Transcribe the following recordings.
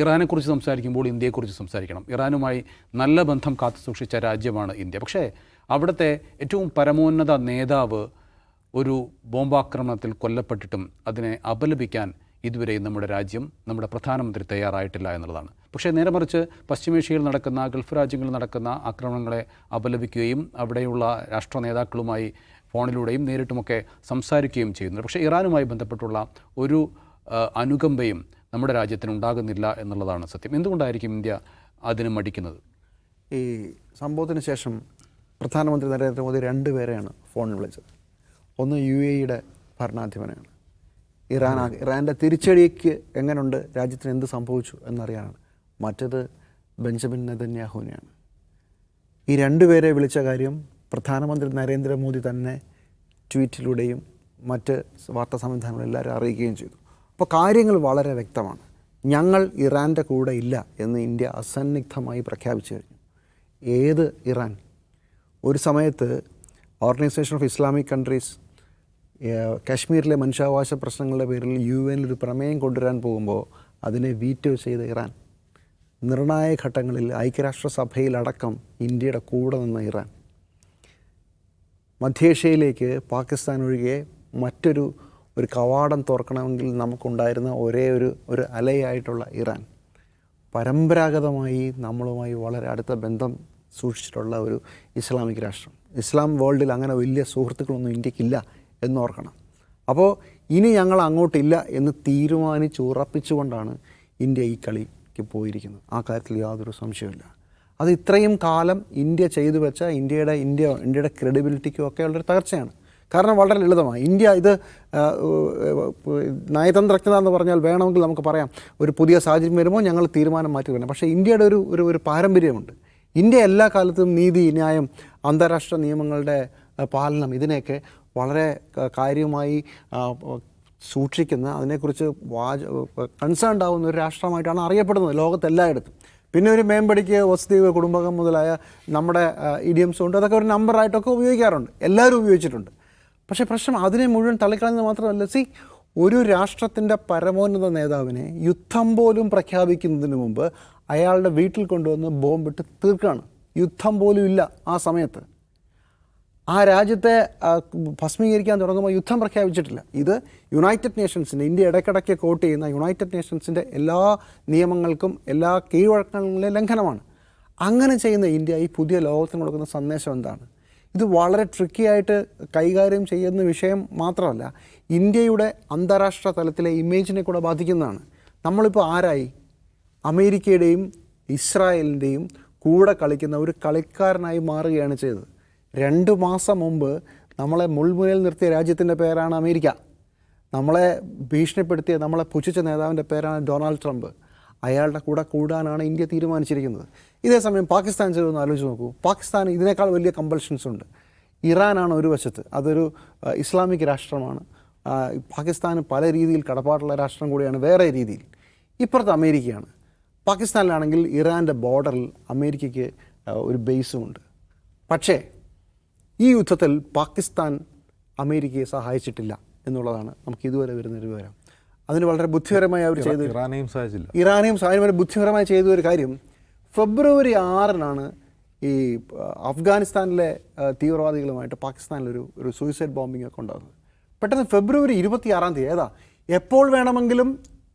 ഇറാനെക്കുറിച്ച് സംസാരിക്കുമ്പോൾ ഇന്ത്യയെക്കുറിച്ച് സംസാരിക്കണം. ഇറാനുമായി നല്ല ബന്ധം കാത്തുസൂക്ഷിച്ച രാജ്യമാണ് ഇന്ത്യ. പക്ഷേ അവിടുത്തെ ഏറ്റവും പരമോന്നത നേതാവ് ഒരു ബോംബാക്രമണത്തിൽ കൊല്ലപ്പെട്ടിട്ടും അതിനെ അപലപിക്കാൻ ഇതുവരെ നമ്മുടെ രാജ്യം, നമ്മുടെ പ്രധാനമന്ത്രി തയ്യാറായിട്ടില്ല എന്നുള്ളതാണ്. പക്ഷേ നേരെ മറിച്ച് പശ്ചിമേഷ്യയിൽ നടക്കുന്ന, ഗൾഫ് രാജ്യങ്ങളിൽ നടക്കുന്ന ആക്രമണങ്ങളെ അപലപിക്കുകയും അവിടെയുള്ള രാഷ്ട്ര നേതാക്കളുമായി ഫോണിലൂടെയും നേരിട്ടുമൊക്കെ സംസാരിക്കുകയും ചെയ്യുന്നുണ്ട്. പക്ഷേ ഇറാനുമായി ബന്ധപ്പെട്ടുള്ള ഒരു അനുകമ്പയും നമ്മുടെ രാജ്യത്തിന് ഉണ്ടാകുന്നില്ല എന്നുള്ളതാണ് സത്യം. എന്തുകൊണ്ടായിരിക്കും ഇന്ത്യ അതിന് മടിക്കുന്നത്? ഈ സംഭവത്തിന് ശേഷം പ്രധാനമന്ത്രി നരേന്ദ്രമോദി 2 പേരെയാണ് ഫോണിൽ വിളിച്ചത്. ഒന്ന് UAE ഭരണാധിപനാണ്. ഇറാൻ്റെ തിരിച്ചടിക്ക് എങ്ങനെയുണ്ട്, രാജ്യത്തിന് എന്ത് സംഭവിച്ചു എന്നറിയാനാണ്. മറ്റത് ബെഞ്ചമിൻ നെതന്യാഹുവിനെയാണ്. ഈ 2 പേരെ വിളിച്ച കാര്യം പ്രധാനമന്ത്രി നരേന്ദ്രമോദി തന്നെ ട്വീറ്റിലൂടെയും മറ്റ് വാർത്താ സംവിധാനങ്ങളും എല്ലാവരും അറിയിക്കുകയും ചെയ്തു. അപ്പോൾ കാര്യങ്ങൾ വളരെ വ്യക്തമാണ്. ഞങ്ങൾ ഇറാൻ്റെ കൂടെ ഇല്ല എന്ന് ഇന്ത്യ അസന്നിഗ്ധമായി പ്രഖ്യാപിച്ചു കഴിഞ്ഞു. ഏത് ഇറാൻ? ഒരു സമയത്ത് ഓർഗനൈസേഷൻ ഓഫ് ഇസ്ലാമിക് കൺട്രീസ് കാശ്മീരിലെ മനുഷ്യാവകാശ പ്രശ്നങ്ങളുടെ പേരിൽ UN ഒരു പ്രമേയം കൊണ്ടുവരാൻ പോകുമ്പോൾ അതിനെ വീറ്റോ ചെയ്ത ഇറാൻ, നിർണായക ഘട്ടങ്ങളിൽ ഐക്യരാഷ്ട്രസഭയിലടക്കം ഇന്ത്യയുടെ കൂടെ നിന്ന ഇറാൻ, മധ്യേഷ്യയിലേക്ക് പാകിസ്ഥാൻ ഒഴികെ മറ്റൊരു കവാടം തുറക്കണമെങ്കിൽ നമുക്കുണ്ടായിരുന്ന ഒരേ ഒരു അലയായിട്ടുള്ള ഇറാൻ, പരമ്പരാഗതമായി നമ്മളുമായി വളരെ അടുത്ത ബന്ധം സൂക്ഷിച്ചിട്ടുള്ള ഒരു ഇസ്ലാമിക് രാഷ്ട്രം. ഇസ്ലാം വേൾഡിൽ അങ്ങനെ വലിയ സുഹൃത്തുക്കളൊന്നും ഇന്ത്യക്കില്ല എന്നോർക്കണം. അപ്പോൾ ഇനി ഞങ്ങൾ അങ്ങോട്ടില്ല എന്ന് തീരുമാനിച്ചുറപ്പിച്ചുകൊണ്ടാണ് ഇന്ത്യ ഈ കളിക്ക് പോയിരിക്കുന്നത്. ആ കാര്യത്തിൽ യാതൊരു സംശയമില്ല. അത് ഇത്രയും കാലം ഇന്ത്യ ചെയ്തു വെച്ച ഇന്ത്യയുടെ ക്രെഡിബിലിറ്റിക്കും ഒക്കെ ഉള്ളൊരു തകർച്ചയാണ്. കാരണം വളരെ ലളിതമായി ഇന്ത്യ ഇത് നയതന്ത്രജ്ഞത എന്ന് പറഞ്ഞാൽ വേണമെങ്കിൽ നമുക്ക് പറയാം ഒരു പുതിയ സാഹചര്യം വരുമ്പോൾ ഞങ്ങൾ തീരുമാനം മാറ്റി വരണം. പക്ഷേ ഇന്ത്യയുടെ ഒരു പാരമ്പര്യമുണ്ട്. ഇന്ത്യ എല്ലാ കാലത്തും നീതി, ന്യായം, അന്താരാഷ്ട്ര നിയമങ്ങളുടെ പാലനം ഇതിനെയൊക്കെ വളരെ കാര്യമായി സൂക്ഷിക്കുന്ന, അതിനെക്കുറിച്ച് കൺസേൺഡ് ആവുന്ന ഒരു രാഷ്ട്രമായിട്ടാണ് അറിയപ്പെടുന്നത് ലോകത്തെല്ലായിടത്തും. പിന്നെ ഒരു മേമ്പടിക്ക് വസുദൈവ കുടുംബകം മുതലായ നമ്മുടെ ഇഡിയംസ് ഉണ്ട്. അതൊക്കെ ഒരു നമ്പറായിട്ടൊക്കെ ഉപയോഗിക്കാറുണ്ട്, എല്ലാവരും ഉപയോഗിച്ചിട്ടുണ്ട്. പക്ഷേ പ്രശ്നം അതിനെ മുഴുവൻ തള്ളിക്കളയുന്നത് മാത്രമല്ല. ഒരു രാഷ്ട്രത്തിൻ്റെ പരമോന്നത നേതാവിനെ യുദ്ധം പോലും പ്രഖ്യാപിക്കുന്നതിന് മുമ്പ് അയാളുടെ വീട്ടിൽ കൊണ്ടുവന്ന് ബോംബിട്ട് തീർക്കുകയാണ്. യുദ്ധം പോലും ഇല്ല ആ സമയത്ത്. ആ രാജ്യത്തെ ഭസ്മീകരിക്കാൻ തുടങ്ങുമ്പോൾ യുദ്ധം പ്രഖ്യാപിച്ചിട്ടില്ല. ഇത് യുണൈറ്റഡ് നേഷൻസിൻ്റെ, ഇന്ത്യ ഇടയ്ക്കിടയ്ക്ക് കോട്ട് ചെയ്യുന്ന യുണൈറ്റഡ് നേഷൻസിൻ്റെ എല്ലാ നിയമങ്ങൾക്കും എല്ലാ കീഴ്വഴക്കങ്ങളിലെ ലംഘനമാണ്. അങ്ങനെ ചെയ്യുന്ന ഇന്ത്യ ഈ പുതിയ ലോകത്തിന് കൊടുക്കുന്ന സന്ദേശം എന്താണ്? ഇത് വളരെ ട്രിക്കിയായിട്ട് കൈകാര്യം ചെയ്യുന്ന വിഷയം മാത്രമല്ല, ഇന്ത്യയുടെ അന്താരാഷ്ട്ര തലത്തിലെ ഇമേജിനെ കൂടെ ബാധിക്കുന്നതാണ്. നമ്മളിപ്പോൾ ആരായി? അമേരിക്കയുടെയും ഇസ്രായേലിൻ്റെയും കൂടെ കളിക്കുന്ന ഒരു കളിക്കാരനായി മാറുകയാണ് ചെയ്തത്. 2 മാസം മുമ്പ് നമ്മളെ മുൾമുനയിൽ നിർത്തിയ രാജ്യത്തിൻ്റെ പേരാണ് അമേരിക്ക. നമ്മളെ ഭീഷണിപ്പെടുത്തിയ, നമ്മളെ പുച്ഛിച്ച നേതാവിൻ്റെ പേരാണ് ഡൊണാൾഡ് ട്രംപ്. അയാളുടെ കൂടെ കൂടാനാണ് ഇന്ത്യ തീരുമാനിച്ചിരിക്കുന്നത്. ഇതേസമയം പാകിസ്ഥാൻ ചെയ്തൊന്ന് ആലോചിച്ച് നോക്കൂ. പാകിസ്ഥാൻ ഇതിനേക്കാൾ വലിയ കമ്പൽഷൻസ് ഉണ്ട്. ഇറാനാണ് ഒരു വശത്ത്, അതൊരു ഇസ്ലാമിക് രാഷ്ട്രമാണ്. പാകിസ്ഥാന് പല രീതിയിൽ കടപ്പാടുള്ള രാഷ്ട്രം കൂടിയാണ് വേറെ രീതിയിൽ. ഇപ്പുറത്ത് അമേരിക്കയാണ്. പാകിസ്ഥാനിലാണെങ്കിൽ ഇറാൻ്റെ ബോർഡറിൽ അമേരിക്കയ്ക്ക് ഒരു ബേസുമുണ്ട്. പക്ഷേ ഈ യുദ്ധത്തിൽ പാകിസ്ഥാൻ അമേരിക്കയെ സഹായിച്ചിട്ടില്ല എന്നുള്ളതാണ് നമുക്ക് ഇതുവരെ വരുന്നൊരു വിവരം. അതിന് വളരെ ബുദ്ധിപരമായി അവർ ചെയ്തു. ഇറാനെയും സഹായം ബുദ്ധിപരമായി ചെയ്ത ഒരു കാര്യം, ഫെബ്രുവരി 6 ഈ അഫ്ഗാനിസ്ഥാനിലെ തീവ്രവാദികളുമായിട്ട് പാകിസ്ഥാനിലൊരു സൂയിസൈഡ് ബോംബിംഗ് ഒക്കെ ഉണ്ടാകുന്നത്. പെട്ടെന്ന് ഫെബ്രുവരി 26 എപ്പോൾ വേണമെങ്കിലും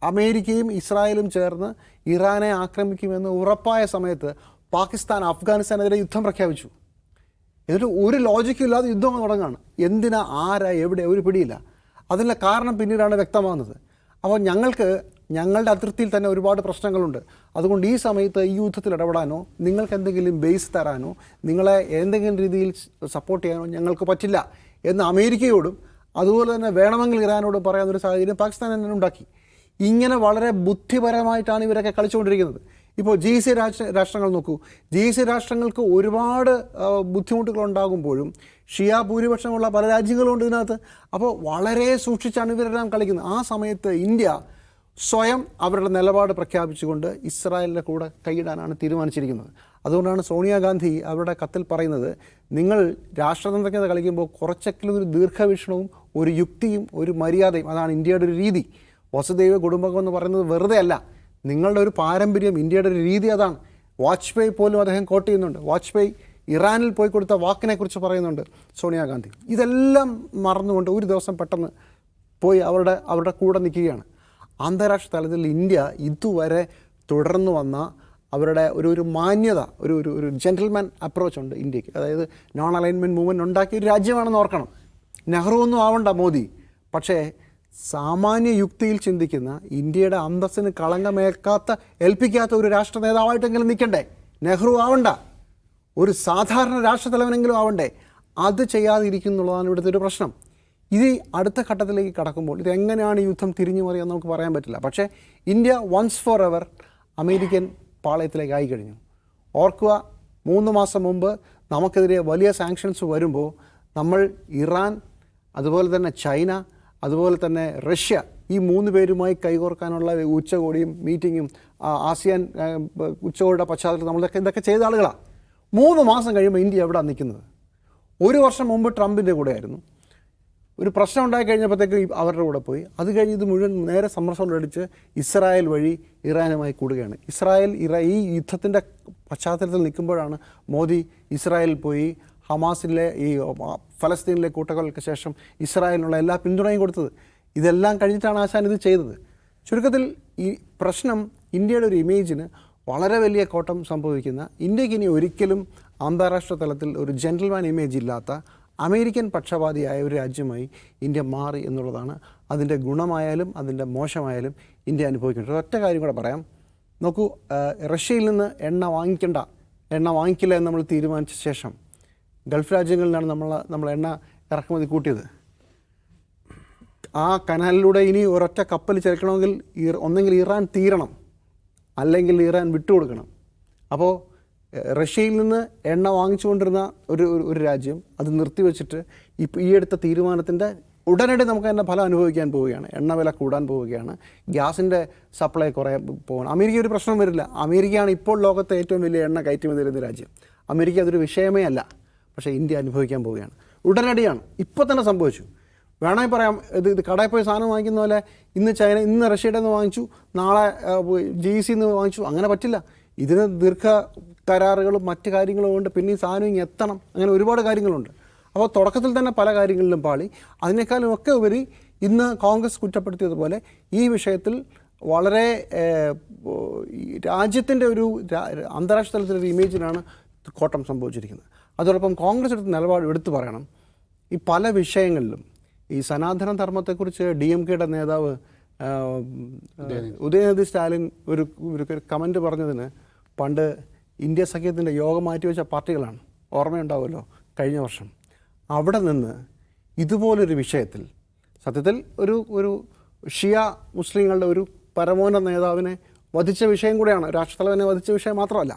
അമേരിക്കയും ഇസ്രായേലും ചേർന്ന് ഇറാനെ ആക്രമിക്കുമെന്ന് ഉറപ്പായ സമയത്ത് പാകിസ്ഥാൻ അഫ്ഗാനിസ്ഥാനെതിരെ യുദ്ധം പ്രഖ്യാപിച്ചു. എന്നിട്ട് ഒരു ലോജിക്കും ഇല്ലാതെ യുദ്ധം തുടങ്ങുകയാണ്. എന്തിനാ, ആരാ, എവിടെ, ഒരു പിടിയില്ല. അതിനുള്ള കാരണം പിന്നീടാണ് വ്യക്തമാകുന്നത്. അപ്പോൾ ഞങ്ങളുടെ അതിർത്തിയിൽ തന്നെ ഒരുപാട് പ്രശ്നങ്ങളുണ്ട്. അതുകൊണ്ട് ഈ സമയത്ത് ഈ യുദ്ധത്തിൽ ഇടപെടാനോ നിങ്ങൾക്ക് എന്തെങ്കിലും ബേസ് തരാനോ നിങ്ങളെ എന്തെങ്കിലും രീതിയിൽ സപ്പോർട്ട് ചെയ്യാനോ ഞങ്ങൾക്ക് പറ്റില്ല എന്ന് അമേരിക്കയോടും അതുപോലെ തന്നെ വേണമെങ്കിൽ ഇറാനോടും പറയാവുന്നൊരു സാഹചര്യം പാകിസ്ഥാൻ തന്നെ ഉണ്ടാക്കി. ഇങ്ങനെ വളരെ ബുദ്ധിപരമായിട്ടാണ് ഇവരൊക്കെ കളിച്ചുകൊണ്ടിരിക്കുന്നത്. ഇപ്പോൾ GCC രാഷ്ട്രങ്ങൾ നോക്കൂ. GCC രാഷ്ട്രങ്ങൾക്ക് ഒരുപാട് ബുദ്ധിമുട്ടുകൾ ഉണ്ടാകുമ്പോഴും ഷിയ ഭൂരിപക്ഷമുള്ള പല രാജ്യങ്ങളുണ്ട് ഇതിനകത്ത്. അപ്പോൾ വളരെ സൂക്ഷിച്ചാണ് ഇവരെല്ലാം കളിക്കുന്നത്. ആ സമയത്ത് ഇന്ത്യ സ്വയം അവരുടെ നിലപാട് പ്രഖ്യാപിച്ചുകൊണ്ട് ഇസ്രായേലിൻ്റെ കൂടെ കൈയിടാനാണ് തീരുമാനിച്ചിരിക്കുന്നത്. അതുകൊണ്ടാണ് സോണിയാഗാന്ധി അവരുടെ കത്തിൽ പറയുന്നത്, നിങ്ങൾ രാഷ്ട്രതന്ത്രജ്ഞത കളിക്കുമ്പോൾ കുറച്ചെങ്കിലും ഒരു ദീർഘവീക്ഷണവും ഒരു യുക്തിയും ഒരു മര്യാദയും, അതാണ് ഇന്ത്യയുടെ ഒരു രീതി. വസുദൈവ കുടുംബകം എന്ന് പറയുന്നത് വെറുതെ അല്ല. നിങ്ങളുടെ ഒരു പാരമ്പര്യം, ഇന്ത്യയുടെ ഒരു രീതി അതാണ്. വാജ്പേയി പോലും അദ്ദേഹം കോട്ട് ചെയ്യുന്നുണ്ട്. വാജ്പേയി ഇറാനിൽ പോയി കൊടുത്ത വാക്കിനെക്കുറിച്ച് പറയുന്നുണ്ട് സോണിയാഗാന്ധി. ഇതെല്ലാം മറന്നുകൊണ്ട് ഒരു ദിവസം പെട്ടെന്ന് പോയി അവരുടെ കൂടെ നിൽക്കുകയാണ്. അന്താരാഷ്ട്ര തലത്തിൽ ഇന്ത്യ ഇതുവരെ തുടർന്നു വന്ന അവരുടെ ഒരു മാന്യത, ഒരു ജെൻറ്റിൽമാൻ അപ്രോച്ച് ഉണ്ട് ഇന്ത്യക്ക്. അതായത് നോൺ അലൈൻമെൻറ്റ് മൂവ്മെൻറ്റ് ഉണ്ടാക്കിയ ഒരു രാജ്യമാണെന്ന് ഓർക്കണം. നെഹ്റു ഒന്നും ആവണ്ട മോദി, പക്ഷേ സാമാന്യ യുക്തിയിൽ ചിന്തിക്കുന്ന, ഇന്ത്യയുടെ അന്തസ്സിന് ഏൽപ്പിക്കാത്ത ഒരു രാഷ്ട്ര നേതാവായിട്ടെങ്കിലും നിൽക്കണ്ടേ. നെഹ്റു ആവണ്ട, ഒരു സാധാരണ രാഷ്ട്രതലവനെങ്കിലും ആവണ്ടേ. അത് ചെയ്യാതിരിക്കുന്നുള്ളതാണ് ഇവിടുത്തെ ഒരു പ്രശ്നം. ഇത് അടുത്ത ഘട്ടത്തിലേക്ക് കടക്കുമ്പോൾ ഇതെങ്ങനെയാണ് യുദ്ധം തിരിഞ്ഞു മറിയാൻ നമുക്ക് പറയാൻ പറ്റില്ല. പക്ഷേ India once for ever American പാളയത്തിലേക്ക് ആയിക്കഴിഞ്ഞു. ഓർക്കുക, 3 മാസം മുമ്പ് നമുക്കെതിരെ വലിയ സാങ്ഷൻസ് വരുമ്പോൾ നമ്മൾ ഇറാൻ, അതുപോലെ തന്നെ ചൈന, അതുപോലെ തന്നെ റഷ്യ, ഈ 3 പേരുമായി കൈകോർക്കാനുള്ള ഉച്ചകോടിയും മീറ്റിങ്ങും ആസിയാൻ ഉച്ചകോടിയുടെ പശ്ചാത്തലത്തിൽ നമ്മളൊക്കെ ഇതൊക്കെ ചെയ്ത ആളുകളാണ്. 3 മാസം കഴിയുമ്പോൾ ഇന്ത്യ എവിടെ നിൽക്കുന്നത്? 1 വർഷം മുമ്പ് ട്രംപിൻ്റെ കൂടെയായിരുന്നു. ഒരു പ്രശ്നം ഉണ്ടായി കഴിഞ്ഞപ്പോഴത്തേക്ക് അവരുടെ കൂടെ പോയി. അത് കഴിഞ്ഞ് ഇത് മുഴുവൻ നേരെ സമ്മർദ്ദമടിച്ച് ഇസ്രായേൽ വഴി ഇറാനുമായി കൂടുകയാണ്. ഈ യുദ്ധത്തിൻ്റെ പശ്ചാത്തലത്തിൽ നിൽക്കുമ്പോഴാണ് മോദി ഇസ്രായേലിൽ പോയി ഹമാസിലെ ഈ ഫലസ്തീനിലെ കൂട്ടക്കൊലയ്ക്ക് ശേഷം ഇസ്രായേലിനുള്ള എല്ലാ പിന്തുണയും കൊടുത്തത്. ഇതെല്ലാം കഴിഞ്ഞിട്ടാണ് ആശാൻ ഇത് ചെയ്തത്. ചുരുക്കത്തിൽ ഈ പ്രശ്നം ഇന്ത്യയുടെ ഒരു ഇമേജിന് വളരെ വലിയ കോട്ടം സംഭവിക്കുന്ന, ഇന്ത്യക്ക് ഇനി ഒരിക്കലും അന്താരാഷ്ട്ര തലത്തിൽ ഒരു ജെൻറ്റിൽമാൻ ഇമേജ് ഇല്ലാത്ത അമേരിക്കൻ പക്ഷപാതിയായ ഒരു രാജ്യമായി ഇന്ത്യ മാറി എന്നുള്ളതാണ്. അതിൻ്റെ ഗുണമായാലും അതിൻ്റെ മോശമായാലും ഇന്ത്യ അനുഭവിക്കേണ്ടത്. ഒറ്റ കാര്യം കൂടെ പറയാം. നോക്കൂ, റഷ്യയിൽ നിന്ന് എണ്ണ വാങ്ങിക്കില്ല എന്ന് നമ്മൾ തീരുമാനിച്ച ശേഷം ഗൾഫ് രാജ്യങ്ങളിൽ നിന്നാണ് നമ്മൾ എണ്ണ ഇറക്കുമതി കൂട്ടിയത്. ആ കനാലിലൂടെ ഇനി ഒരൊറ്റ കപ്പൽ ചലിക്കണമെങ്കിൽ ഒന്നെങ്കിൽ ഇറാൻ തീരണം, അല്ലെങ്കിൽ ഇറാൻ വിട്ടുകൊടുക്കണം. അപ്പോൾ റഷ്യയിൽ നിന്ന് എണ്ണ വാങ്ങിച്ചുകൊണ്ടിരുന്ന ഒരു രാജ്യം അത് നിർത്തിവെച്ചിട്ട് ഇപ്പോൾ ഈ എടുത്ത തീരുമാനത്തിൻ്റെ ഉടനടി നമുക്ക് അതിൻ്റെ ഫലം അനുഭവിക്കാൻ പോവുകയാണ്. എണ്ണ വില കൂടാൻ പോവുകയാണ്, ഗ്യാസിൻ്റെ സപ്ലൈ കുറേ പോകണം. അമേരിക്ക ഒരു പ്രശ്നം വരില്ല. അമേരിക്കയാണ് ഇപ്പോൾ ലോകത്തെ ഏറ്റവും വലിയ എണ്ണ കയറ്റുമതി ചെയ്യുന്ന രാജ്യം. അമേരിക്ക അതൊരു വിഷയമേ അല്ല. പക്ഷേ ഇന്ത്യ അനുഭവിക്കാൻ പോവുകയാണ്. ഉടനടിയാണ്, ഇപ്പോൾ തന്നെ സംഭവിച്ചു. വേണമെങ്കിൽ പറയാം, ഇത് കടയിൽ പോയി സാധനം വാങ്ങിക്കുന്ന പോലെ ഇന്ന് റഷ്യയുടെ നിന്ന് വാങ്ങിച്ചു, നാളെ GEC നിന്ന് വാങ്ങിച്ചു. അങ്ങനെ പറ്റില്ല. ഇതിന് ദീർഘ കരാറുകളും മറ്റ് കാര്യങ്ങളും കൊണ്ട് പിന്നെ ഈ സാധനം ഇങ്ങനെ എത്തണം. അങ്ങനെ ഒരുപാട് കാര്യങ്ങളുണ്ട്. അപ്പോൾ തുടക്കത്തിൽ തന്നെ പല കാര്യങ്ങളിലും പാളി. അതിനേക്കാളും ഒക്കെ ഉപരി ഇന്ന് കോൺഗ്രസ് കുറ്റപ്പെടുത്തിയതുപോലെ ഈ വിഷയത്തിൽ വളരെ രാജ്യത്തിൻ്റെ അന്താരാഷ്ട്ര തലത്തിലൊരു ഇമേജിനാണ് കോട്ടം സംഭവിച്ചിരിക്കുന്നത്. അതോടൊപ്പം കോൺഗ്രസ് എടുത്ത നിലപാട് എടുത്തു പറയണം. ഈ പല വിഷയങ്ങളിലും ഈ സനാതന ധർമ്മത്തെക്കുറിച്ച് DMKയുടെ നേതാവ് ഉദയനിധി സ്റ്റാലിൻ ഒരു കമൻറ്റ് പറഞ്ഞതിന് പണ്ട് ഇന്ത്യ സഖ്യത്തിൻ്റെ യോഗം മാറ്റിവെച്ച പാർട്ടികളാണ്, ഓർമ്മയുണ്ടാവുമല്ലോ, കഴിഞ്ഞ വർഷം. അവിടെ നിന്ന് ഇതുപോലൊരു വിഷയത്തിൽ സത്യത്തിൽ ഒരു ഷിയ മുസ്ലിങ്ങളുടെ ഒരു പരമോന്നത നേതാവിനെ വധിച്ച വിഷയം കൂടെയാണ്, രാഷ്ട്രത്തലവനെ വധിച്ച വിഷയം മാത്രമല്ല.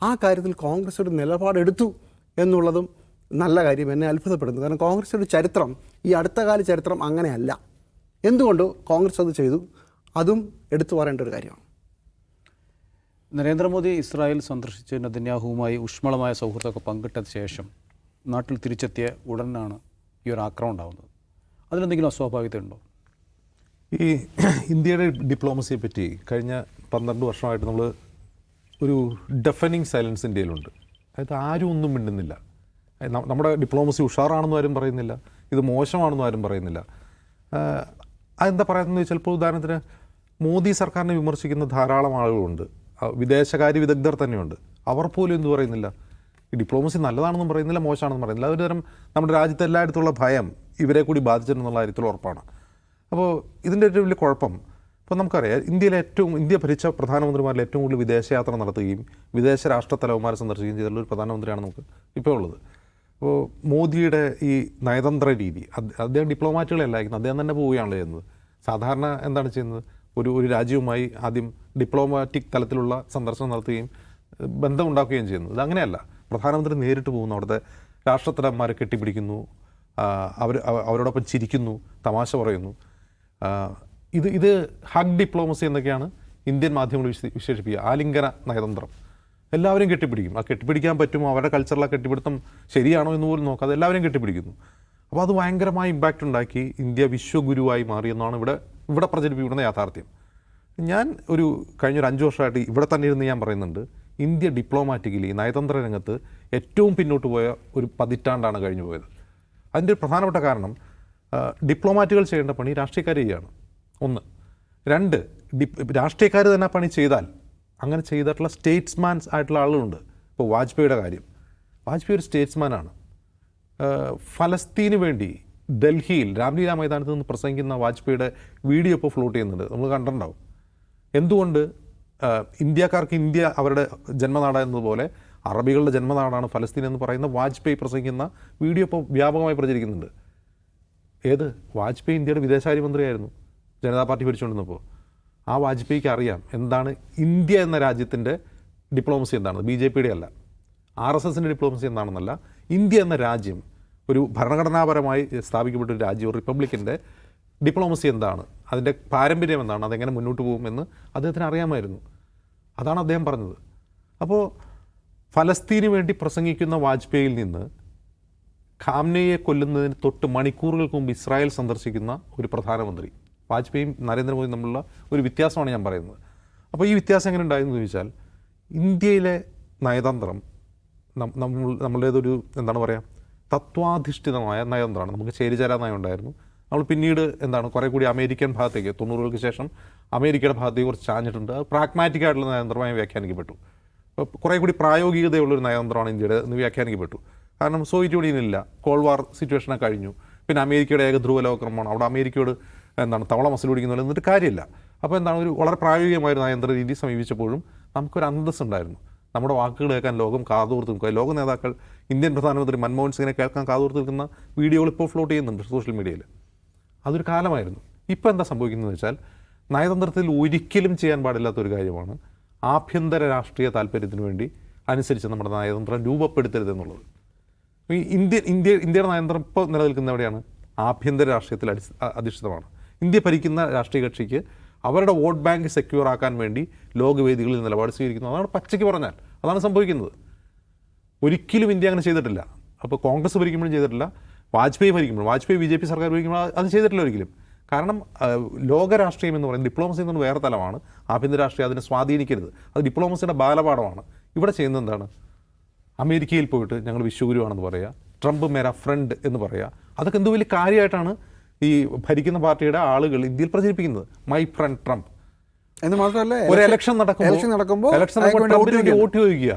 ആ കാര്യത്തിൽ കോൺഗ്രസ് ഒരു നിലപാടെടുത്തു എന്നുള്ളതും നല്ല കാര്യം, എന്നെ അത്ഭുതപ്പെടുന്നു. കാരണം കോൺഗ്രസിൻ്റെ ചരിത്രം, ഈ അടുത്തകാല ചരിത്രം അങ്ങനെയല്ല. എന്തുകൊണ്ട് കോൺഗ്രസ് അത് ചെയ്തു, അതും എടുത്തു പറയേണ്ട ഒരു കാര്യമാണ്. നരേന്ദ്രമോദി ഇസ്രായേൽ സന്ദർശിച്ച് നെതന്യാഹുവുമായി ഊഷ്മളമായ സൗഹൃദമൊക്കെ പങ്കിട്ട ശേഷം നാട്ടിൽ തിരിച്ചെത്തിയ ഉടനാണ് ഈ ഒരു ആക്രമണം ഉണ്ടാകുന്നത്. അതിലെന്തെങ്കിലും അസ്വാഭാവികതയുണ്ടോ? ഈ ഇന്ത്യയുടെ ഡിപ്ലോമസിയെ പറ്റി കഴിഞ്ഞ 12 വർഷമായിട്ട് നമ്മൾ ഒരു ഡെഫനിങ് സൈലൻസ് ഇന്ത്യയിലുണ്ട്. അതായത് ആരും ഒന്നും മിണ്ടുന്നില്ല. നമ്മുടെ ഡിപ്ലോമസി ഉഷാറാണെന്നും ആരും പറയുന്നില്ല, ഇത് മോശമാണെന്നും ആരും പറയുന്നില്ല. അതെന്താ പറയുന്നത് വെച്ചാൽ, ഇപ്പോൾ ഉദാഹരണത്തിന് മോദി സർക്കാരിനെ വിമർശിക്കുന്ന ധാരാളം ആളുകളുണ്ട്, വിദേശകാര്യ വിദഗ്ധർ തന്നെയുണ്ട്. അവർ പോലും എന്ത് പറയുന്നില്ല, ഈ ഡിപ്ലോമസി നല്ലതാണെന്നും പറയുന്നില്ല, മോശമാണെന്നും പറയുന്നില്ല. അതൊരു തരം നമ്മുടെ രാജ്യത്ത് എല്ലായിടത്തുള്ള ഭയം ഇവരെ കൂടി ബാധിച്ചിട്ടുണ്ടെന്നുള്ള കാര്യത്തിൽ ഉറപ്പാണ്. അപ്പോൾ ഇതിൻ്റെ ഒരു വലിയ കുഴപ്പം, ഇപ്പോൾ നമുക്കറിയാം, ഇന്ത്യ ഭരിച്ച പ്രധാനമന്ത്രിമാരിൽ ഏറ്റവും കൂടുതൽ വിദേശയാത്ര നടത്തുകയും വിദേശ രാഷ്ട്ര തലവന്മാരെ സന്ദർശിക്കുകയും ചെയ്തിട്ടുള്ള ഒരു പ്രധാനമന്ത്രിയാണ് നമുക്ക് ഇപ്പോൾ ഉള്ളത്. അപ്പോൾ മോദിയുടെ ഈ നയതന്ത്ര രീതി, അദ്ദേഹം ഡിപ്ലോമാറ്റുകളെല്ലാം അയക്കുന്നത്, അദ്ദേഹം തന്നെ പോവുകയാണല്ലോ ചെയ്യുന്നത്. സാധാരണ എന്താണ് ചെയ്യുന്നത്, ഒരു രാജ്യവുമായി ആദ്യം ഡിപ്ലോമാറ്റിക് തലത്തിലുള്ള സന്ദർശനം നടത്തുകയും ബന്ധമുണ്ടാക്കുകയും ചെയ്യുന്നത്. ഇതങ്ങനെയല്ല. പ്രധാനമന്ത്രി നേരിട്ട് പോകുന്നു, അവിടുത്തെ രാഷ്ട്രത്തലവന്മാരെ കെട്ടിപ്പിടിക്കുന്നു, അവരോടൊപ്പം ചിരിക്കുന്നു, തമാശ പറയുന്നു. ഇത് ഹഗ് ഡിപ്ലോമസി എന്നൊക്കെയാണ് ഇന്ത്യൻ മാധ്യമങ്ങൾ വിശേഷിപ്പിക്കുക. ആലിംഗന നയതന്ത്രം. എല്ലാവരും കെട്ടിപ്പിടിക്കും. ആ കെട്ടിപ്പിടിക്കാൻ പറ്റുമോ, അവരുടെ കൾച്ചറിൽ ആ കെട്ടിപ്പിടുത്തം ശരിയാണോ എന്ന് പോലും നോക്കാതെ എല്ലാവരും കെട്ടിപ്പിടിക്കുന്നു. അപ്പോൾ അത് ഭയങ്കരമായ ഇമ്പാക്റ്റ് ഉണ്ടാക്കി ഇന്ത്യ വിശ്വഗുരുവായി മാറിയെന്നാണ് ഇവിടെ പ്രചരിപ്പിക്കുന്ന യാഥാർത്ഥ്യം. ഞാൻ കഴിഞ്ഞൊരു 5 വർഷമായിട്ട് ഇവിടെ തന്നെ ഇരുന്ന് ഞാൻ പറയുന്നുണ്ട്, ഇന്ത്യ ഡിപ്ലോമാറ്റിക്കലി നയതന്ത്ര രംഗത്ത് ഏറ്റവും പിന്നോട്ട് പോയ ഒരു പതിറ്റാണ്ടാണ് കഴിഞ്ഞു പോയത്. അതിൻ്റെ ഒരു പ്രധാനപ്പെട്ട കാരണം ഡിപ്ലോമാറ്റുകൾ ചെയ്യേണ്ട പണി രാഷ്ട്രീയക്കാർ ചെയ്യുകയാണ്. 1. 2, രാഷ്ട്രീയക്കാർ തന്നെ പണി ചെയ്താൽ അങ്ങനെ ചെയ്തിട്ടുള്ള സ്റ്റേറ്റ്സ്മാൻസ് ആയിട്ടുള്ള ആളുകളുണ്ട്. ഇപ്പോൾ വാജ്പേയിയുടെ കാര്യം, വാജ്പേയി ഒരു സ്റ്റേറ്റ്സ്മാനാണ്. ഫലസ്തീന് വേണ്ടി ഡൽഹിയിൽ രാംലീല മൈതാനത്ത് നിന്ന് പ്രസംഗിക്കുന്ന വാജ്പേയിയുടെ വീഡിയോ ഇപ്പോൾ ഫ്ലോട്ട് ചെയ്യുന്നുണ്ട്, നമ്മൾ കണ്ടിട്ടുണ്ടാവും. എന്തുകൊണ്ട് ഇന്ത്യക്കാർക്ക് ഇന്ത്യ അവരുടെ ജന്മനാടായിരുന്നതുപോലെ അറബികളുടെ ജന്മനാടാണ് ഫലസ്തീൻ എന്ന് പറയുന്ന വാജ്പേയി പ്രസംഗിക്കുന്ന വീഡിയോ ഇപ്പോൾ വ്യാപകമായി പ്രചരിക്കുന്നുണ്ട്. വാജ്പേയി ഇന്ത്യയുടെ വിദേശകാര്യമന്ത്രിയായിരുന്നു ജനതാ പാർട്ടി ഭരിച്ചുകൊണ്ടിരുന്നപ്പോൾ. ആ വാജ്പേയിക്ക് അറിയാം എന്താണ് ഇന്ത്യ എന്ന രാജ്യത്തിൻ്റെ ഡിപ്ലോമസി എന്താണെന്ന്. BJPയുടെ അല്ല, RSSൻ്റെ ഡിപ്ലോമസി എന്താണെന്നല്ല, ഇന്ത്യ എന്ന രാജ്യം ഒരു ഭരണഘടനാപരമായി സ്ഥാപിക്കപ്പെട്ട ഒരു രാജ്യം, ഒരു റിപ്പബ്ലിക്കിൻ്റെ ഡിപ്ലോമസി എന്താണ്, അതിൻ്റെ പാരമ്പര്യം എന്താണ്, അതെങ്ങനെ മുന്നോട്ട് പോകുമെന്ന് അദ്ദേഹത്തിന് അറിയാമായിരുന്നു. അതാണ് അദ്ദേഹം പറഞ്ഞത്. അപ്പോൾ ഫലസ്തീന് വേണ്ടി പ്രസംഗിക്കുന്ന വാജ്പേയിയിൽ നിന്ന് ഖാംനെയെ കൊല്ലുന്നതിന് തൊട്ട് മണിക്കൂറുകൾക്ക് മുമ്പ് ഇസ്രായേൽ സന്ദർശിക്കുന്ന ഒരു പ്രധാനമന്ത്രി, വാജ്പേയിയും നരേന്ദ്രമോദിയും തമ്മിലുള്ള ഒരു വ്യത്യാസമാണ് ഞാൻ പറയുന്നത്. അപ്പോൾ ഈ വ്യത്യാസം എങ്ങനെ ഉണ്ടായെന്ന് ചോദിച്ചാൽ, ഇന്ത്യയിലെ നയതന്ത്രം നമ്മളുടേതൊരു എന്താണ് പറയുക, തത്വാധിഷ്ഠിതമായ നയതന്ത്രമാണ്. നമുക്ക് ചേരിചേരാ നയം ഉണ്ടായിരുന്നു. നമ്മൾ പിന്നീട് കുറേ കൂടി അമേരിക്കൻ ഭാഗത്തേക്ക് 90-കൾക്ക് ശേഷം അമേരിക്കയുടെ ഭാഗത്തേക്ക് കുറച്ച് ചാഞ്ഞിട്ടുണ്ട്. അത് പ്രാഗ്മാറ്റിക്കായിട്ടുള്ള നയതന്ത്രമായി വ്യാഖ്യാനിക്കപ്പെട്ടു. കുറേ കൂടി പ്രായോഗികതയുള്ളൊരു നയതന്ത്രമാണ് ഇന്ത്യയുടെ എന്ന് വ്യാഖ്യാനിക്കപ്പെട്ടു. കാരണം സോവിയറ്റ് യൂണിയനില്ല, കോൾഡ് വാർ സിറ്റുവേഷനൊക്കെ കഴിഞ്ഞു. പിന്നെ അമേരിക്കയുടെ ഏകധ്രുവ ലോകക്രമമാണ്, അവിടെ അമേരിക്കയോട് തവള മസിൽ പിടിക്കുന്ന എന്നിട്ട് കാര്യമില്ല. അപ്പോൾ ഒരു വളരെ പ്രായോഗികമായ ഒരു നയതന്ത്ര രീതി സമീപിച്ചപ്പോഴും നമുക്കൊരു അന്തസ്സ് ഉണ്ടായിരുന്നു. നമ്മുടെ വാക്കുകൾ കേൾക്കാൻ ലോകം കാതോർത്ത് നിൽക്കുക. ലോക നേതാക്കൾ ഇന്ത്യൻ പ്രധാനമന്ത്രി മൻമോഹൻ സിംഗിനെ കേൾക്കാൻ കാതോർത്ത് നിൽക്കുന്ന വീഡിയോകൾ ഇപ്പോൾ ഫ്ലോട്ട് ചെയ്യുന്നുണ്ട് സോഷ്യൽ മീഡിയയിൽ. അതൊരു കാലമായിരുന്നു. ഇപ്പോൾ എന്താ സംഭവിക്കുന്നതെന്ന് വെച്ചാൽ, നയതന്ത്രത്തിൽ ഒരിക്കലും ചെയ്യാൻ പാടില്ലാത്തൊരു കാര്യമാണ് ആഭ്യന്തര രാഷ്ട്രീയ താല്പര്യത്തിന് വേണ്ടി അനുസരിച്ച് നമ്മുടെ നയതന്ത്രം രൂപപ്പെടുത്തരുതെന്നുള്ളത്. ഈ ഇന്ത്യയുടെ നയതന്ത്രം ഇപ്പോൾ നിലനിൽക്കുന്ന എവിടെയാണ്? ആഭ്യന്തര രാഷ്ട്രീയത്തിൽ അധിഷ്ഠിതമാണ്. ഇന്ത്യ ഭരിക്കുന്ന രാഷ്ട്രീയ കക്ഷിക്ക് അവരുടെ വോട്ട് ബാങ്ക് സെക്യൂർ ആക്കാൻ വേണ്ടി ലോകവേദികളിൽ നിലപാട് സ്വീകരിക്കുന്നു. അതാണ് പച്ചയ്ക്ക് പറഞ്ഞാൽ അതാണ് സംഭവിക്കുന്നത്. ഒരിക്കലും ഇന്ത്യ അങ്ങനെ ചെയ്തിട്ടില്ല. അപ്പോൾ കോൺഗ്രസ് ഭരിക്കുമ്പോഴും ചെയ്തിട്ടില്ല, വാജ്പേയി BJP സർക്കാർ ഭരിക്കുമ്പോൾ അത് ചെയ്തിട്ടില്ല ഒരിക്കലും. കാരണം ലോക രാഷ്ട്രീയം എന്ന് പറയുന്നത് ഡിപ്ലോമസി എന്ന് വേറെ തലമാണ്. ആഭ്യന്തര രാഷ്ട്രീയം അതിനെ സ്വാധീനിക്കരുത്, അത് ഡിപ്ലോമസിയുടെ ബാലപാഠമാണ്. ഇവിടെ ചെയ്യുന്നത് എന്താണ്? അമേരിക്കയിൽ പോയിട്ട് ഞങ്ങൾ വിശ്വഗുരുവാണെന്ന് പറയുക, ട്രംപ് മേരാ ഫ്രണ്ട് എന്ന് പറയുക. അതൊക്കെ എന്തോ വലിയ കാര്യമായിട്ടാണ് ഈ ഭരിക്കുന്ന പാർട്ടിയുടെ ആളുകൾ ഇന്ത്യയിൽ പ്രചരിപ്പിക്കുന്നത്. മൈ ഫ്രണ്ട് ട്രംപ് എന്ന് മാത്രമല്ല, ഒരു ഇലക്ഷൻ നടക്കുമ്പോൾ വോട്ട് ചോദിക്കുക,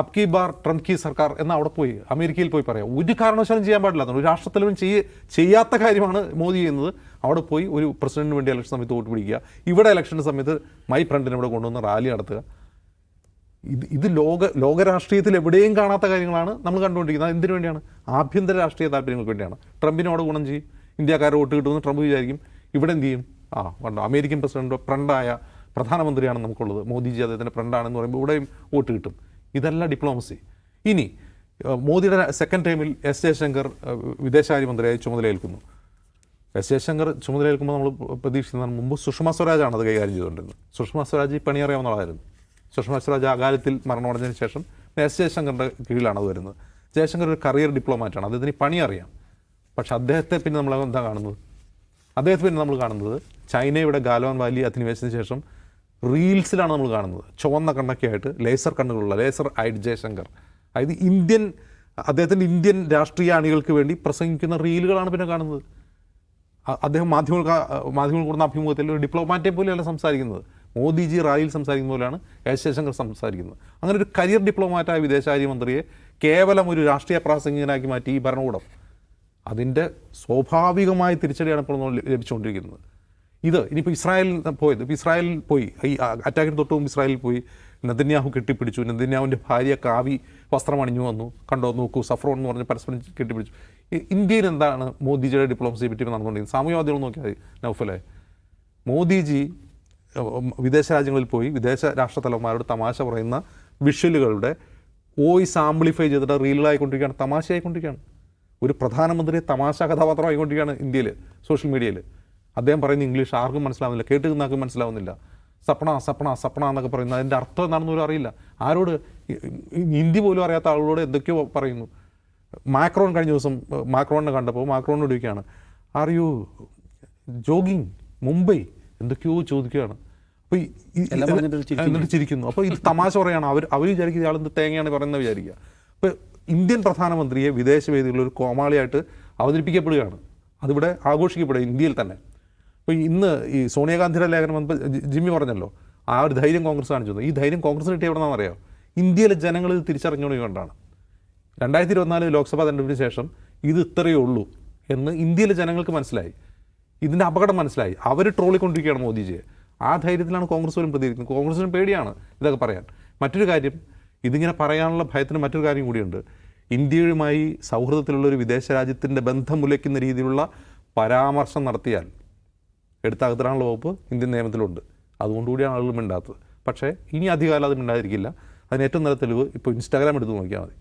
അബ് കി ബാർ ട്രംപ് കി സർക്കാർ എന്ന് അവിടെ പോയി അമേരിക്കയിൽ പോയി പറയാം. ഒരു കാരണവശാലും ചെയ്യാൻ പാടില്ല. ഒരു രാഷ്ട്രത്തിലും ചെയ്യാത്ത കാര്യമാണ് മോദി ചെയ്യുന്നത്. അവിടെ പോയി ഒരു പ്രസിഡന്റിന് വേണ്ടി ഇലക്ഷൻ സമയത്ത് വോട്ട് പിടിക്കുക. ഇവിടെ ഇലക്ഷൻ്റെ സമയത്ത് മൈ ഫ്രണ്ടിനെ ഇവിടെ കൊണ്ടുവന്ന് റാലി നടത്തുക. ഇത് ലോകരാഷ്ട്രീയത്തിൽ എവിടെയും കാണാത്ത കാര്യങ്ങളാണ് നമ്മൾ കണ്ടുകൊണ്ടിരിക്കുന്നത്. എന്തിനു വേണ്ടിയാണ്? ആഭ്യന്തര രാഷ്ട്രീയ താല്പര്യങ്ങൾക്ക് വേണ്ടിയാണ്. ട്രംപിനോട് ഗുണം ചെയ്യും, ഇന്ത്യക്കാരെ വോട്ട് കിട്ടുമെന്ന് ട്രംപ് വിചാരിക്കും. ഇവിടെ എന്ത് ചെയ്യും? കണ്ടോ, അമേരിക്കൻ പ്രസിഡന്റ് ഫ്രണ്ടായ പ്രധാനമന്ത്രിയാണ് നമുക്കുള്ളത്, മോദിജി അദ്ദേഹത്തിൻ്റെ ഫ്രണ്ടാണെന്ന് പറയുമ്പോൾ ഇവിടെയും വോട്ട് കിട്ടും. ഇതല്ല ഡിപ്ലോമസി. ഇനി മോദിയുടെ സെക്കൻഡ് ടൈമിൽ S ജയശങ്കർ വിദേശകാര്യമന്ത്രിയായി ചുമതലയേൽക്കുന്നു. S ജയശങ്കർ ചുമതലയേൽക്കുമ്പോൾ നമ്മൾ പ്രതീക്ഷിക്കുന്നതിന് മുമ്പ് സുഷമ സ്വരാജാണ് അത് കൈകാര്യം ചെയ്തുകൊണ്ടിരുന്നത്. സുഷമ സ്വരാജ് ഈ പണി അറിയാവുന്ന ആളായിരുന്നു. സുഷമ സ്വരാജ് അകാലത്തിൽ മരണമടഞ്ഞതിന് ശേഷം S ജയശങ്കറിൻ്റെ കീഴിലാണ് അത് വരുന്നത്. ജയശങ്കർ ഒരു കരിയർ ഡിപ്ലോമാറ്റാണ്, അദ്ദേഹത്തിന് പണി അറിയാം. പക്ഷെ അദ്ദേഹത്തെ പിന്നെ നമ്മൾ എന്താ കാണുന്നത്? നമ്മൾ കാണുന്നത് ചൈനയുടെ ഗാലോൺ വാലി അധിനിവേശത്തിന് ശേഷം റീൽസിലാണ് നമ്മൾ കാണുന്നത്. ചുവന്ന കണ്ണൊക്കെ ആയിട്ട് ലേസർ കണ്ണുകളുള്ള ലേസർ ഐഡ് ജയശങ്കർ. അതായത് അദ്ദേഹത്തിൻ്റെ ഇന്ത്യൻ രാഷ്ട്രീയ അണികൾക്ക് വേണ്ടി പ്രസംഗിക്കുന്ന റീലുകളാണ് പിന്നെ കാണുന്നത്. അദ്ദേഹം മാധ്യമങ്ങൾ കൊടുക്കുന്ന അഭിമുഖത്തിൽ ഒരു ഡിപ്ലോമാറ്റെ പോലെയല്ല സംസാരിക്കുന്നത്. മോദിജി റാലിയിൽ സംസാരിക്കുന്ന പോലെയാണ് S ജയശങ്കർ സംസാരിക്കുന്നത്. അങ്ങനെ ഒരു കരിയർ ഡിപ്ലോമാറ്റായ വിദേശകാര്യമന്ത്രിയെ കേവലം ഒരു രാഷ്ട്രീയ പ്രാസംഗികനാക്കി മാറ്റി ഈ ഭരണകൂടം. അതിൻ്റെ സ്വാഭാവികമായ തിരിച്ചടിയാണ് ഇപ്പോൾ നമ്മൾ ലഭിച്ചുകൊണ്ടിരിക്കുന്നത്. ഇനിയിപ്പോൾ ഇസ്രായേലിൽ പോയി ഈ അറ്റാക്കിന് തൊട്ട് മുമ്പ് ഇസ്രായേലിൽ പോയി നെതന്യാഹു കെട്ടിപ്പിടിച്ചു. നെതന്യാഹുവിൻ്റെ ഭാര്യ കാവി വസ്ത്രം അണിഞ്ഞു വന്നു, കണ്ടോ നോക്കൂ സഫ്രോൺ എന്ന് പറഞ്ഞ് പരസ്പരം കെട്ടിപ്പിടിച്ചു. ഇന്ത്യയിൽ എന്താണ് മോദിജിയുടെ ഡിപ്ലോമസിയെ പറ്റി നടന്നുകൊണ്ടിരിക്കുന്നത്? സാമൂഹ്യ മാധ്യമങ്ങൾ നോക്കിയാൽ മതി നൗഫലെ. മോദിജി വിദേശ രാജ്യങ്ങളിൽ പോയി വിദേശ രാഷ്ട്രത്തലവന്മാരോട് തമാശ പറയുന്ന വിഷ്വലുകളുടെ വോയിസ് ആംപ്ലിഫൈ ചെയ്തിട്ട് റീലുകളായിക്കൊണ്ടിരിക്കുകയാണ്, തമാശയായിക്കൊണ്ടിരിക്കുകയാണ്. ഒരു പ്രധാനമന്ത്രിയെ തമാശ കഥാപാത്രമായിക്കൊണ്ടിരിക്കുകയാണ് ഇന്ത്യയിൽ സോഷ്യൽ മീഡിയയിൽ. അദ്ദേഹം പറയുന്ന ഇംഗ്ലീഷ് ആർക്കും മനസ്സിലാവുന്നില്ല, കേട്ടുനിന്നാർക്കും മനസ്സിലാവുന്നില്ല. സപ്ന എന്നൊക്കെ പറയുന്നത് അതിൻ്റെ അർത്ഥം എന്താണെന്ന് പോലും അറിയില്ല. ആരോട്? ഹിന്ദി പോലും അറിയാത്ത ആളുകളോട് എന്തൊക്കെയോ പറയുന്നു. മാക്രോൺ കഴിഞ്ഞ ദിവസം മാക്രോണിനെ കണ്ടപ്പോൾ മാക്രോണിനോട് ചോദിക്കുകയാണ്, ആർ യു ജോഗിങ് മുംബൈ എന്തൊക്കെയോ ചോദിക്കുകയാണ്. അപ്പോൾ എല്ലാം പറഞ്ഞിട്ട് എന്നിട്ട് ചിരിക്കുന്നു. അപ്പോൾ ഇത് തമാശ പറയാണ്. അവർ വിചാരിക്കുന്നത് ഇയാളെന്ത് തേങ്ങയാണ് പറയുന്നത് വിചാരിക്കുക. അപ്പോൾ ഇന്ത്യൻ പ്രധാനമന്ത്രിയെ വിദേശ വേദികളിൽ ഒരു കോമാളിയായിട്ട് അവതരിപ്പിക്കപ്പെടുകയാണ്. അതിവിടെ ആഘോഷിക്കപ്പെടുക ഇന്ത്യയിൽ തന്നെ. അപ്പോൾ ഇന്ന് ഈ സോണിയാഗാന്ധിയുടെ ലേഖനം വന്നപ്പോൾ ജിമ്മി പറഞ്ഞല്ലോ, ആ ഒരു ധൈര്യം കോൺഗ്രസ് കാണിച്ചു. ഈ ധൈര്യം കോൺഗ്രസ് കിട്ടിയ എവിടെ നിന്നാണെന്നറിയാം? ഇന്ത്യയിലെ ജനങ്ങൾ ഇത് തിരിച്ചറിഞ്ഞുകൊണ്ടാണ്. 2024 ലോക്സഭാ തെരഞ്ഞെടുപ്പിന് ശേഷം ഇത് ഇത്രയേ ഉള്ളൂ എന്ന് ഇന്ത്യയിലെ ജനങ്ങൾക്ക് മനസ്സിലായി. ഇതിൻ്റെ അപകടം മനസ്സിലായി. അവർ ട്രോളിക്കൊണ്ടിരിക്കുകയാണ് മോദിജിയെ. ആ ധൈര്യത്തിലാണ് കോൺഗ്രസ് പോലും പ്രതികരിക്കുന്നത്. കോൺഗ്രസിന് പേടിയാണ് ഇതൊക്കെ പറയാൻ. മറ്റൊരു കാര്യം, ഇതിങ്ങനെ പറയാനുള്ള ഭയത്തിന് മറ്റൊരു കാര്യം കൂടിയുണ്ട്. ഇന്ത്യയുമായി സൗഹൃദത്തിലുള്ളൊരു വിദേശ രാജ്യത്തിൻ്റെ ബന്ധം ഉലയ്ക്കുന്ന രീതിയിലുള്ള പരാമർശം നടത്തിയാൽ എടുത്തകത്തിടാനുള്ള വകുപ്പ് ഇന്ത്യൻ നിയമത്തിലുണ്ട്. അതുകൊണ്ടുകൂടിയാണ് ആളുകൾ മിണ്ടാത്തത്. പക്ഷേ ഇനി അധികകാലം അത് മിണ്ടാതിരിക്കില്ല. അതിന് ഏറ്റവും നല്ല തെളിവ് ഇപ്പോൾ ഇൻസ്റ്റാഗ്രാം എടുത്ത് നോക്കിയാൽ മതി.